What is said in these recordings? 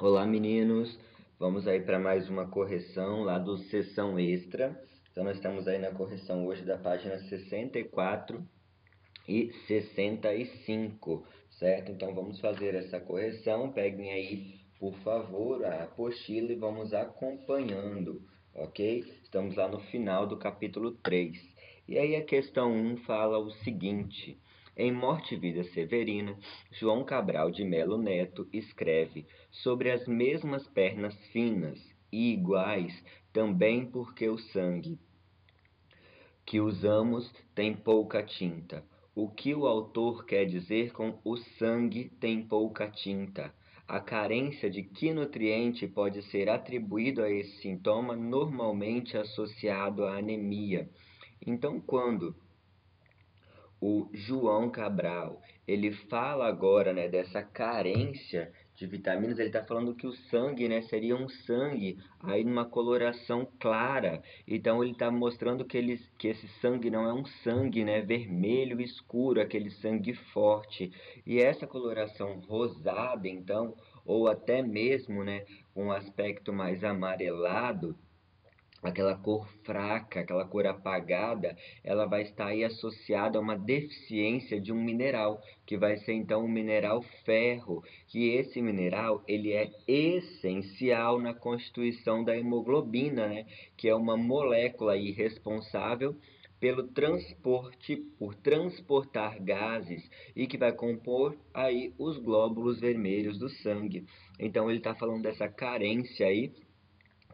Olá, meninos. Vamos aí para mais uma correção lá do Sessão Extra. Então, nós estamos aí na correção hoje da página 64 e 65, certo? Então, vamos fazer essa correção. Peguem aí, por favor, a apostila e vamos acompanhando, ok? Estamos lá no final do capítulo 3. E aí a questão 1 fala o seguinte: em Morte e Vida Severina, João Cabral de Melo Neto escreve sobre as mesmas pernas finas e iguais, também porque o sangue que usamos tem pouca tinta. O que o autor quer dizer com o sangue tem pouca tinta? A carência de que nutriente pode ser atribuído a esse sintoma, normalmente associado à anemia? Então, quando o João Cabral, ele fala agora, né, dessa carência de vitaminas, ele está falando que o sangue, né, seria um sangue aí numa coloração clara. Então ele está mostrando que esse sangue não é um sangue, né, vermelho escuro, aquele sangue forte. E essa coloração rosada, então, ou até mesmo, né, um aspecto mais amarelado, aquela cor fraca, aquela cor apagada, ela vai estar aí associada a uma deficiência de um mineral, que vai ser então o mineral ferro, que esse mineral ele é essencial na constituição da hemoglobina, né? Que é uma molécula aí responsável pelo transporte, por transportar gases e que vai compor aí os glóbulos vermelhos do sangue. Então ele está falando dessa carência aí,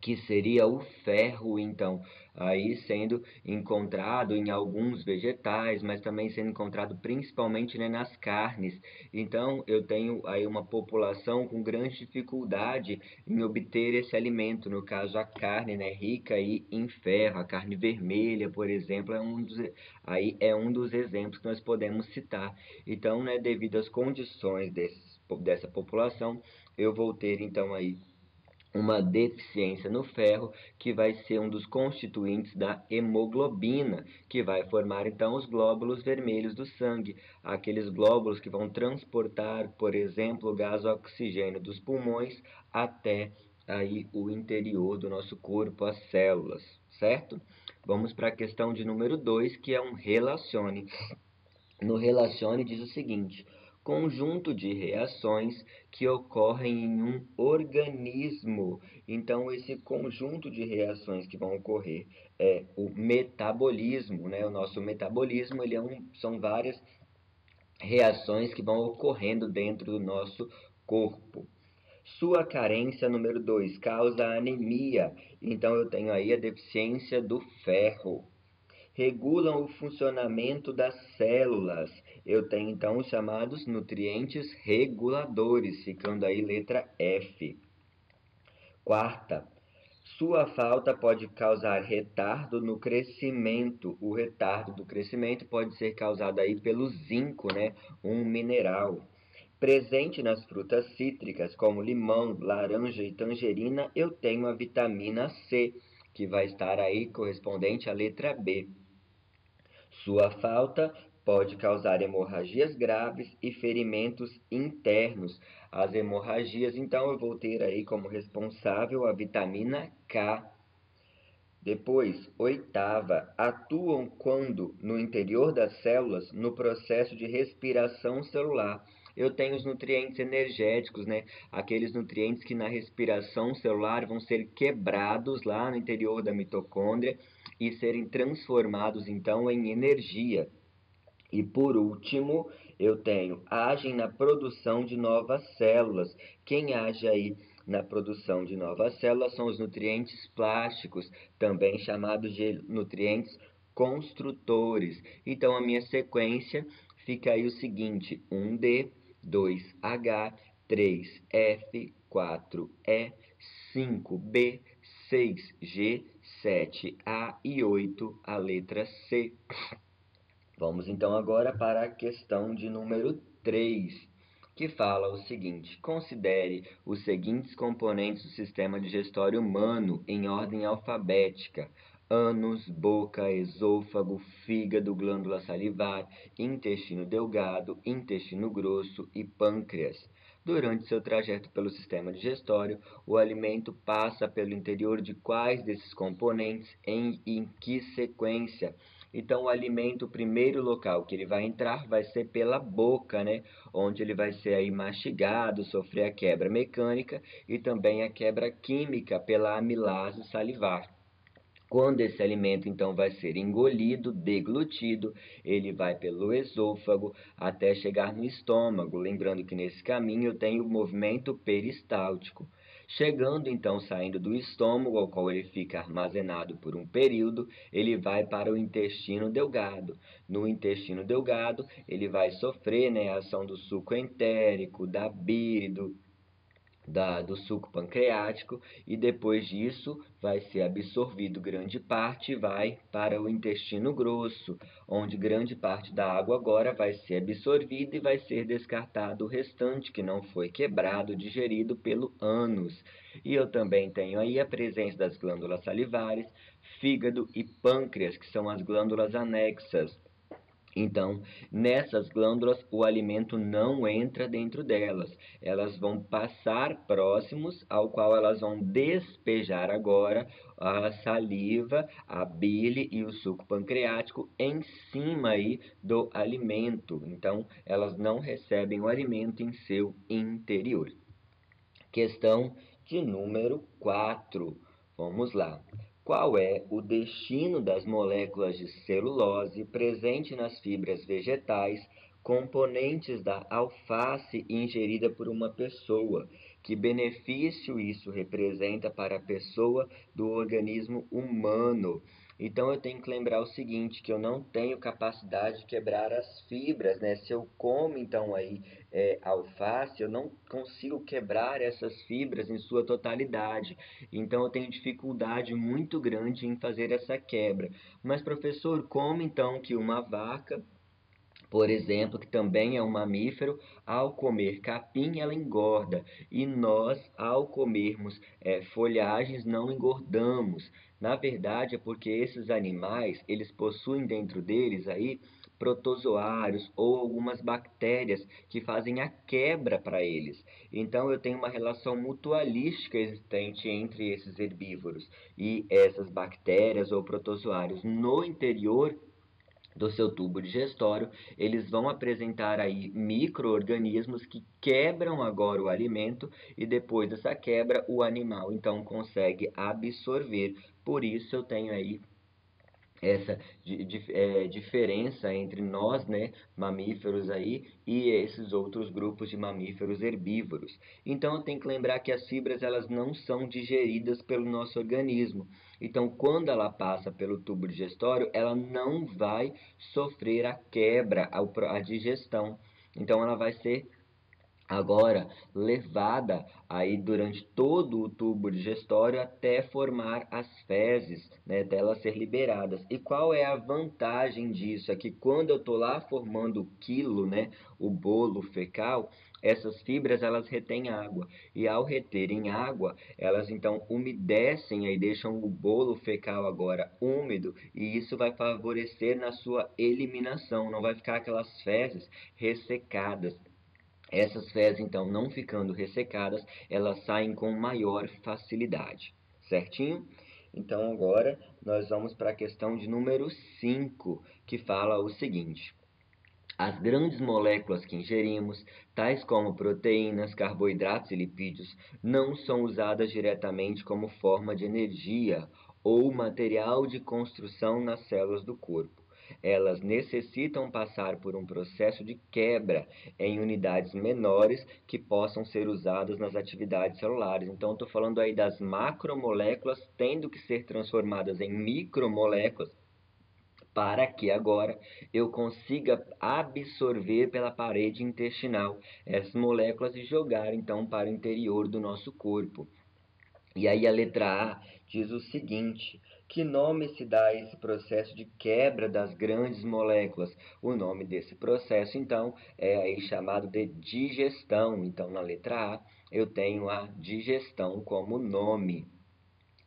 que seria o ferro, então, aí sendo encontrado em alguns vegetais, mas também sendo encontrado principalmente, né, nas carnes. Então, eu tenho aí uma população com grande dificuldade em obter esse alimento, no caso a carne, né, rica aí em ferro, a carne vermelha, por exemplo, é um dos exemplos que nós podemos citar. Então, né, devido às condições dessa população, eu vou ter então aí uma deficiência no ferro, que vai ser um dos constituintes da hemoglobina, que vai formar então os glóbulos vermelhos do sangue, aqueles glóbulos que vão transportar, por exemplo, o gás oxigênio dos pulmões até aí o interior do nosso corpo, as células, certo? Vamos para a questão de número 2, que é um relacione. No relacione diz o seguinte: conjunto de reações que ocorrem em um organismo. Então, esse conjunto de reações que vão ocorrer é o metabolismo, né? O nosso metabolismo são várias reações que vão ocorrendo dentro do nosso corpo. Sua carência número 2 causa anemia. Então, eu tenho aí a deficiência do ferro. Regulam o funcionamento das células. Eu tenho então os chamados nutrientes reguladores, ficando aí letra F. Quarta, sua falta pode causar retardo no crescimento. O retardo do crescimento pode ser causado aí pelo zinco, né? Um mineral. Presente nas frutas cítricas, como limão, laranja e tangerina, eu tenho a vitamina C, que vai estar aí correspondente à letra B. Sua falta pode causar hemorragias graves e ferimentos internos. As hemorragias, então, eu vou ter aí como responsável a vitamina K. Depois, oitava, atuam quando no interior das células, no processo de respiração celular. Eu tenho os nutrientes energéticos, né? Aqueles nutrientes que na respiração celular vão ser quebrados lá no interior da mitocôndria e serem transformados então em energia. E por último, eu tenho agem na produção de novas células. Quem age aí na produção de novas células são os nutrientes plásticos, também chamados de nutrientes construtores. Então a minha sequência fica aí o seguinte: 1D, 2H, 3F, 4E, 5B, 6G, 7A e 8 a letra C. Vamos então agora para a questão de número 3, que fala o seguinte: considere os seguintes componentes do sistema digestório humano em ordem alfabética: ânus, boca, esôfago, fígado, glândula salivar, intestino delgado, intestino grosso e pâncreas. Durante seu trajeto pelo sistema digestório, o alimento passa pelo interior de quais desses componentes em que sequência? Então, o alimento, o primeiro local que ele vai entrar vai ser pela boca, né? Onde ele vai ser aí mastigado, sofrer a quebra mecânica e também a quebra química pela amilase salivar. Quando esse alimento então vai ser engolido, deglutido, ele vai pelo esôfago até chegar no estômago. Lembrando que nesse caminho eu tenho o movimento peristáltico. Chegando então, saindo do estômago, ao qual ele fica armazenado por um período, ele vai para o intestino delgado. No intestino delgado, ele vai sofrer, né, a ação do suco entérico, da bile, do suco pancreático, e depois disso vai ser absorvido grande parte e vai para o intestino grosso, onde grande parte da água agora vai ser absorvida e vai ser descartado o restante que não foi quebrado, digerido pelo ânus. E eu também tenho aí a presença das glândulas salivares, fígado e pâncreas, que são as glândulas anexas. Então, nessas glândulas, o alimento não entra dentro delas. Elas vão passar próximos, ao qual elas vão despejar agora a saliva, a bile e o suco pancreático em cima aí do alimento. Então, elas não recebem o alimento em seu interior. Questão de número 4. Vamos lá. Qual é o destino das moléculas de celulose presente nas fibras vegetais, componentes da alface ingerida por uma pessoa? Que benefício isso representa para a pessoa do organismo humano? Então eu tenho que lembrar o seguinte, que eu não tenho capacidade de quebrar as fibras, né? Se eu como então aí alface, eu não consigo quebrar essas fibras em sua totalidade. Então eu tenho dificuldade muito grande em fazer essa quebra. Mas professor, como então que uma vaca, por exemplo, que também é um mamífero, ao comer capim ela engorda, e nós, ao comermos folhagens, não engordamos? Na verdade, é porque esses animais, eles possuem dentro deles aí protozoários ou algumas bactérias que fazem a quebra para eles. Então eu tenho uma relação mutualística existente entre esses herbívoros e essas bactérias ou protozoários no interior do seu tubo digestório. Eles vão apresentar aí micro-organismos que quebram agora o alimento e depois dessa quebra o animal então consegue absorver. Por isso eu tenho aí essa diferença entre nós, né, mamíferos aí, e esses outros grupos de mamíferos herbívoros. Então, tem que lembrar que as fibras elas não são digeridas pelo nosso organismo. Então, quando ela passa pelo tubo digestório, ela não vai sofrer a quebra, a digestão. Então, ela vai ser agora levada aí durante todo o tubo digestório até formar as fezes, né, até elas ser liberadas. E qual é a vantagem disso? É que quando eu estou lá formando o quilo, né, o bolo fecal, essas fibras elas retêm água, e ao reterem água, elas então umedecem e deixam o bolo fecal agora úmido, e isso vai favorecer na sua eliminação, não vai ficar aquelas fezes ressecadas. Essas fezes, então, não ficando ressecadas, elas saem com maior facilidade, certinho? Então, agora, nós vamos para a questão de número 5, que fala o seguinte: as grandes moléculas que ingerimos, tais como proteínas, carboidratos e lipídios, não são usadas diretamente como forma de energia ou material de construção nas células do corpo. Elas necessitam passar por um processo de quebra em unidades menores que possam ser usadas nas atividades celulares. Então, estou falando aí das macromoléculas tendo que ser transformadas em micromoléculas para que agora eu consiga absorver pela parede intestinal essas moléculas e jogar então para o interior do nosso corpo. E aí a letra A diz o seguinte: que nome se dá a esse processo de quebra das grandes moléculas? O nome desse processo, então, é aí chamado de digestão. Então, na letra A, eu tenho a digestão como nome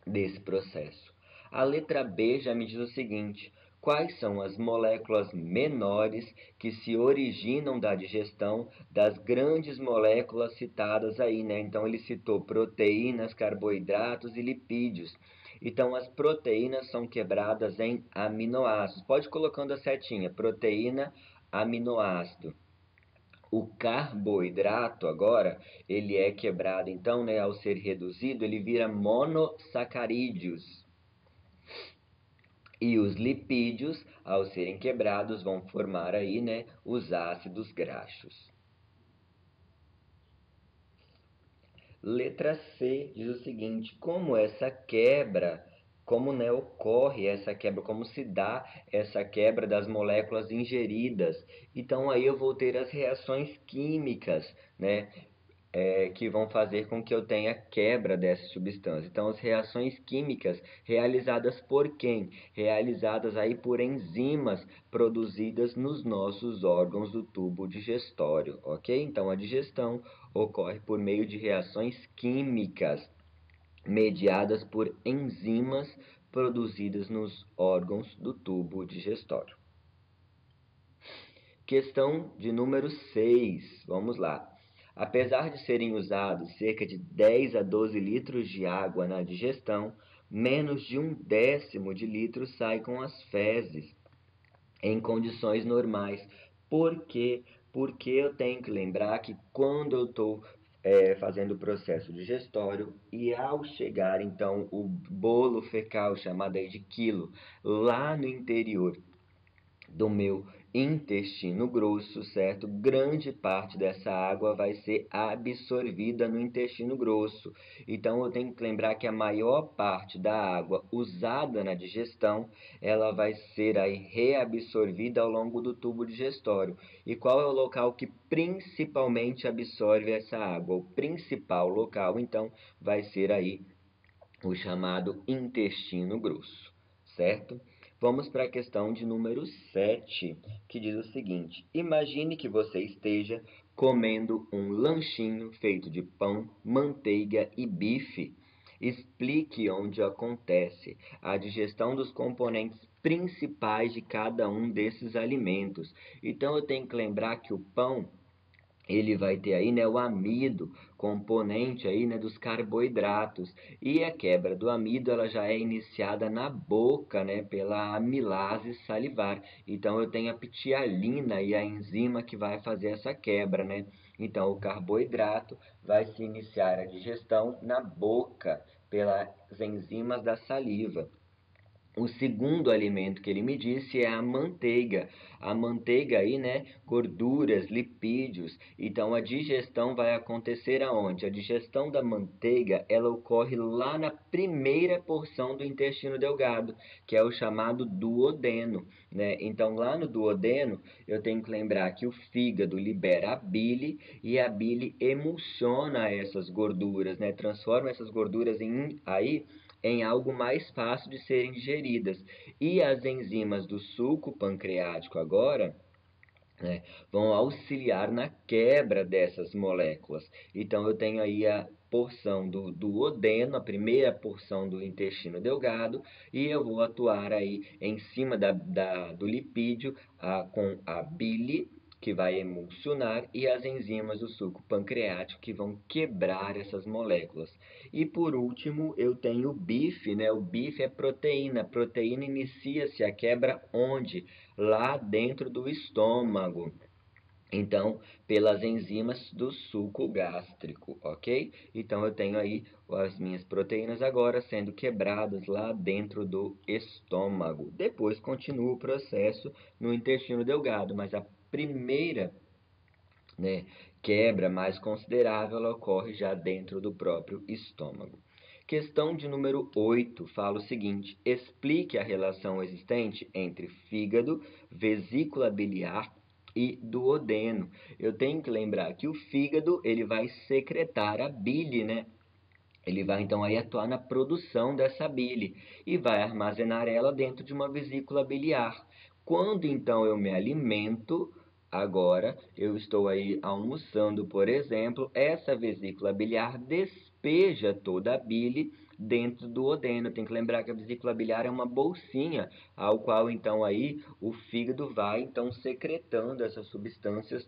desse processo. A letra B já me diz o seguinte: quais são as moléculas menores que se originam da digestão das grandes moléculas citadas aí, né? Então ele citou proteínas, carboidratos e lipídios. Então as proteínas são quebradas em aminoácidos. Pode ir colocando a setinha, proteína, aminoácido. O carboidrato agora, ele é quebrado, então, né, ao ser reduzido, ele vira monossacarídeos. E os lipídios, ao serem quebrados, vão formar aí, né, os ácidos graxos. Letra C diz o seguinte: como, né, ocorre essa quebra, como se dá essa quebra das moléculas ingeridas. Então aí eu vou ter as reações químicas, né, que vão fazer com que eu tenha quebra dessa substância. Então, as reações químicas realizadas por quem? Realizadas aí por enzimas produzidas nos nossos órgãos do tubo digestório, ok? Então, a digestão ocorre por meio de reações químicas mediadas por enzimas produzidas nos órgãos do tubo digestório. Questão de número 6, vamos lá. Apesar de serem usados cerca de 10 a 12 litros de água na digestão, menos de 1/10 de litro sai com as fezes em condições normais. Por quê? Porque eu tenho que lembrar que quando eu estou fazendo o processo digestório e ao chegar então o bolo fecal, chamado aí de quilo, lá no interior do meu intestino grosso, certo? Grande parte dessa água vai ser absorvida no intestino grosso. Então eu tenho que lembrar que a maior parte da água usada na digestão, ela vai ser aí reabsorvida ao longo do tubo digestório. E qual é o local que principalmente absorve essa água? O principal local, então, vai ser aí o chamado intestino grosso, certo? Vamos para a questão de número 7, que diz o seguinte: imagine que você esteja comendo um lanchinho feito de pão, manteiga e bife. Explique onde acontece a digestão dos componentes principais de cada um desses alimentos. Então eu tenho que lembrar que o pão ele vai ter aí, né, o amido, componente aí, né, dos carboidratos. E a quebra do amido, ela já é iniciada na boca, né, pela amilase salivar. Então eu tenho a ptialina e a enzima que vai fazer essa quebra, né? Então o carboidrato vai se iniciar a digestão na boca pelas enzimas da saliva. O segundo alimento que ele me disse é a manteiga. A manteiga aí, né, gorduras, lipídios. Então a digestão vai acontecer aonde? A digestão da manteiga, ela ocorre lá na primeira porção do intestino delgado, que é o chamado duodeno, né? Então lá no duodeno, eu tenho que lembrar que o fígado libera a bile e a bile emulsiona essas gorduras, né? Transforma essas gorduras em algo mais fácil de serem digeridas. E as enzimas do suco pancreático agora, né, vão auxiliar na quebra dessas moléculas. Então eu tenho aí a porção do duodeno, a primeira porção do intestino delgado, e eu vou atuar aí em cima do lipídio com a bile, que vai emulsionar, e as enzimas do suco pancreático, que vão quebrar essas moléculas. E por último, eu tenho o bife, né? O bife é proteína. A proteína inicia-se a quebra onde? Lá dentro do estômago. Então, pelas enzimas do suco gástrico, ok? Então, eu tenho aí as minhas proteínas agora sendo quebradas lá dentro do estômago. Depois continua o processo no intestino delgado, mas a primeira, né, quebra mais considerável ela ocorre já dentro do próprio estômago. Questão de número 8 fala o seguinte: explique a relação existente entre fígado, vesícula biliar e duodeno. Eu tenho que lembrar que o fígado ele vai secretar a bile, né? Ele vai então aí atuar na produção dessa bile e vai armazenar ela dentro de uma vesícula biliar. Quando então eu me alimento, Agora, eu estou aí almoçando, por exemplo, essa vesícula biliar despeja toda a bile dentro do duodeno. Tem que lembrar que a vesícula biliar é uma bolsinha, ao qual então aí o fígado vai então secretando essas substâncias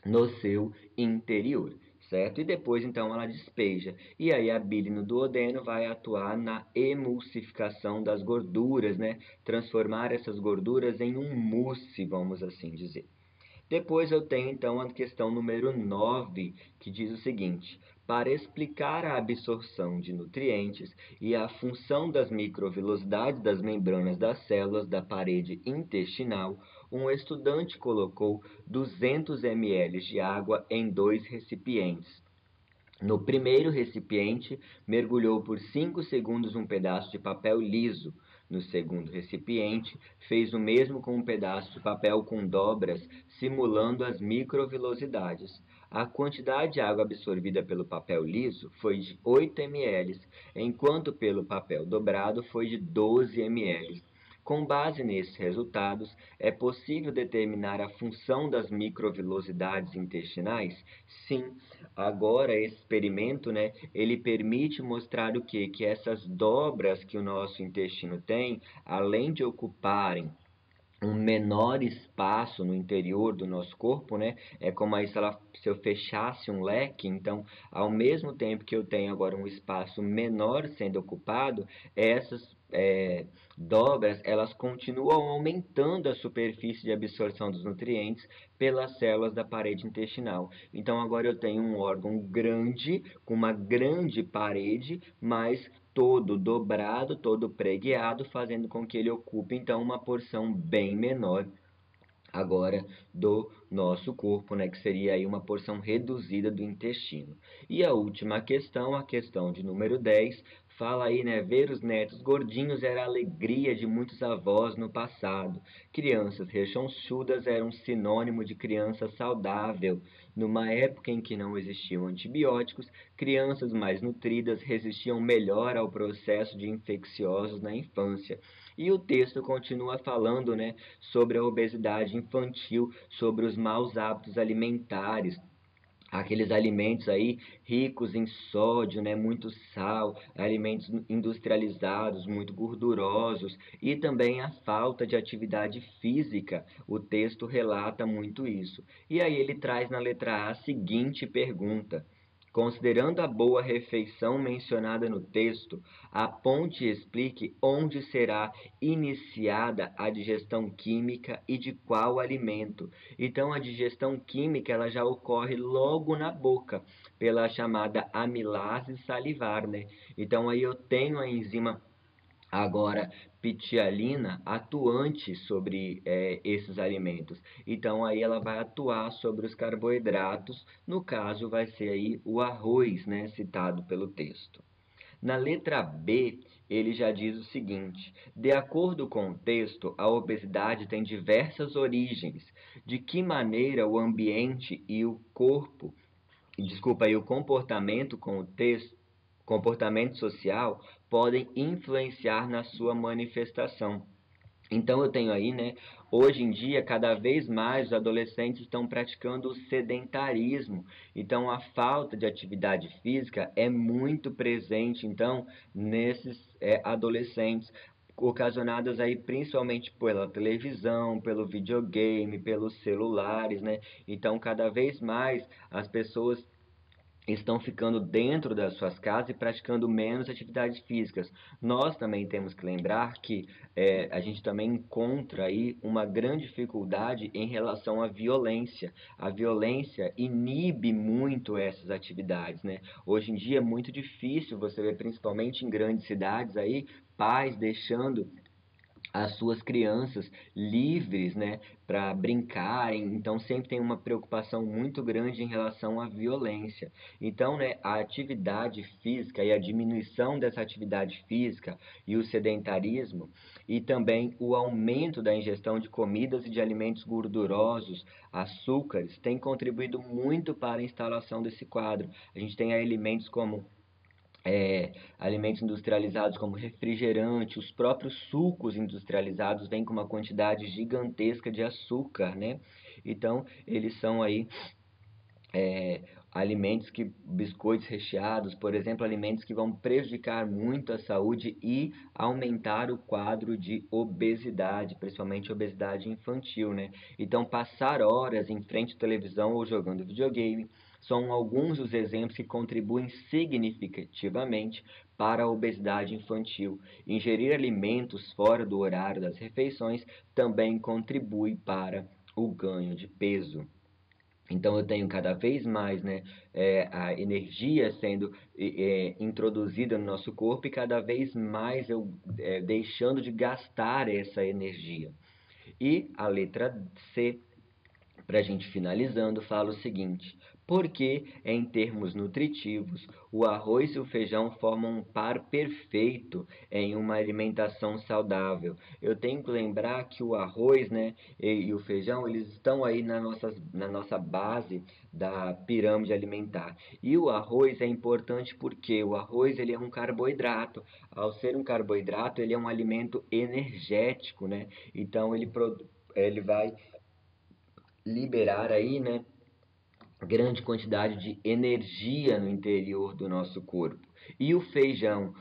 no seu interior, certo? E depois então ela despeja. E aí a bile no duodeno vai atuar na emulsificação das gorduras, né? Transformar essas gorduras em um mousse, vamos assim dizer. Depois eu tenho então a questão número 9, que diz o seguinte: para explicar a absorção de nutrientes e a função das microvilosidades das membranas das células da parede intestinal, um estudante colocou 200 ml de água em 2 recipientes. No primeiro recipiente, mergulhou por 5 segundos um pedaço de papel liso. No segundo recipiente, fez o mesmo com um pedaço de papel com dobras, simulando as microvilosidades. A quantidade de água absorvida pelo papel liso foi de 8 ml, enquanto pelo papel dobrado foi de 12 ml. Com base nesses resultados, é possível determinar a função das microvilosidades intestinais? Sim. Agora, esse experimento, né, ele permite mostrar o quê? Que essas dobras que o nosso intestino tem, além de ocuparem um menor espaço no interior do nosso corpo, né? É como aí se eu fechasse um leque, então, ao mesmo tempo que eu tenho agora um espaço menor sendo ocupado, essas dobras, elas continuam aumentando a superfície de absorção dos nutrientes pelas células da parede intestinal. Então, agora eu tenho um órgão grande, com uma grande parede, mas todo dobrado, todo pregueado, fazendo com que ele ocupe então uma porção bem menor agora do nosso corpo, né, que seria aí uma porção reduzida do intestino. E a última questão, a questão de número 10, fala aí, né, ver os netos gordinhos era a alegria de muitos avós no passado. Crianças rechonchudas eram sinônimo de criança saudável. Numa época em que não existiam antibióticos, crianças mais nutridas resistiam melhor ao processo de infecciosos na infância. E o texto continua falando, né, sobre a obesidade infantil, sobre os maus hábitos alimentares, aqueles alimentos aí ricos em sódio, né, muito sal, alimentos industrializados, muito gordurosos e também a falta de atividade física. O texto relata muito isso. E aí ele traz na letra A a seguinte pergunta: considerando a boa refeição mencionada no texto, aponte e explique onde será iniciada a digestão química e de qual alimento. Então, a digestão química ela já ocorre logo na boca, pela chamada amilase salivar, né? Então, aí eu tenho a enzima agora pitialina atuante sobre esses alimentos. Então aí ela vai atuar sobre os carboidratos, no caso vai ser aí o arroz, né, citado pelo texto. Na letra B, ele já diz o seguinte: de acordo com o texto, a obesidade tem diversas origens. De que maneira o ambiente e o corpo, desculpa aí, o comportamento com o texto, comportamento social podem influenciar na sua manifestação. Então eu tenho aí, né, hoje em dia, cada vez mais os adolescentes estão praticando o sedentarismo. Então a falta de atividade física é muito presente, então, nesses adolescentes, ocasionadas aí principalmente pela televisão, pelo videogame, pelos celulares, né? Então cada vez mais as pessoas estão ficando dentro das suas casas e praticando menos atividades físicas. Nós também temos que lembrar que a gente também encontra aí uma grande dificuldade em relação à violência. A violência inibe muito essas atividades, né? Hoje em dia é muito difícil você ver, principalmente em grandes cidades aí, pais deixando as suas crianças livres, né, para brincarem. Então sempre tem uma preocupação muito grande em relação à violência. Então, né, a atividade física e a diminuição dessa atividade física e o sedentarismo e também o aumento da ingestão de comidas e de alimentos gordurosos, açúcares, tem contribuído muito para a instalação desse quadro. A gente tem alimentos como alimentos industrializados como refrigerante, os próprios sucos industrializados vêm com uma quantidade gigantesca de açúcar, né? Então, eles são aí alimentos que, biscoitos recheados, por exemplo, alimentos que vão prejudicar muito a saúde e aumentar o quadro de obesidade, principalmente obesidade infantil, né? Então, passar horas em frente à televisão ou jogando videogame são alguns dos exemplos que contribuem significativamente para a obesidade infantil. Ingerir alimentos fora do horário das refeições também contribui para o ganho de peso. Então eu tenho cada vez mais, né, a energia sendo introduzida no nosso corpo e cada vez mais eu deixando de gastar essa energia. E a letra C, para a gente finalizando, fala o seguinte: porque, em termos nutritivos, o arroz e o feijão formam um par perfeito em uma alimentação saudável. Eu tenho que lembrar que o arroz, né, e o feijão, eles estão aí na nossa base da pirâmide alimentar. E o arroz é importante porque o arroz ele é um carboidrato. Ao ser um carboidrato, ele é um alimento energético, né? Então ele vai liberar aí, né, grande quantidade de energia no interior do nosso corpo. E o feijão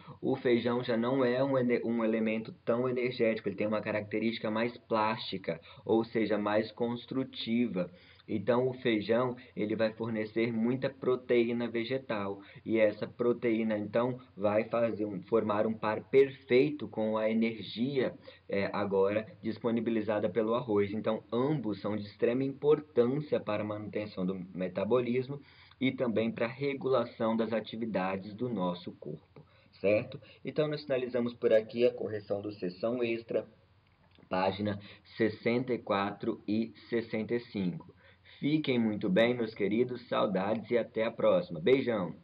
já não é um elemento tão energético, ele tem uma característica mais plástica, ou seja, mais construtiva. Então o feijão, ele vai fornecer muita proteína vegetal, e essa proteína então vai formar um par perfeito com a energia agora disponibilizada pelo arroz. Então ambos são de extrema importância para a manutenção do metabolismo e também para a regulação das atividades do nosso corpo, certo? Então nós finalizamos por aqui a correção do Seção Extra, página 64 e 65. Fiquem muito bem, meus queridos, saudades e até a próxima. Beijão!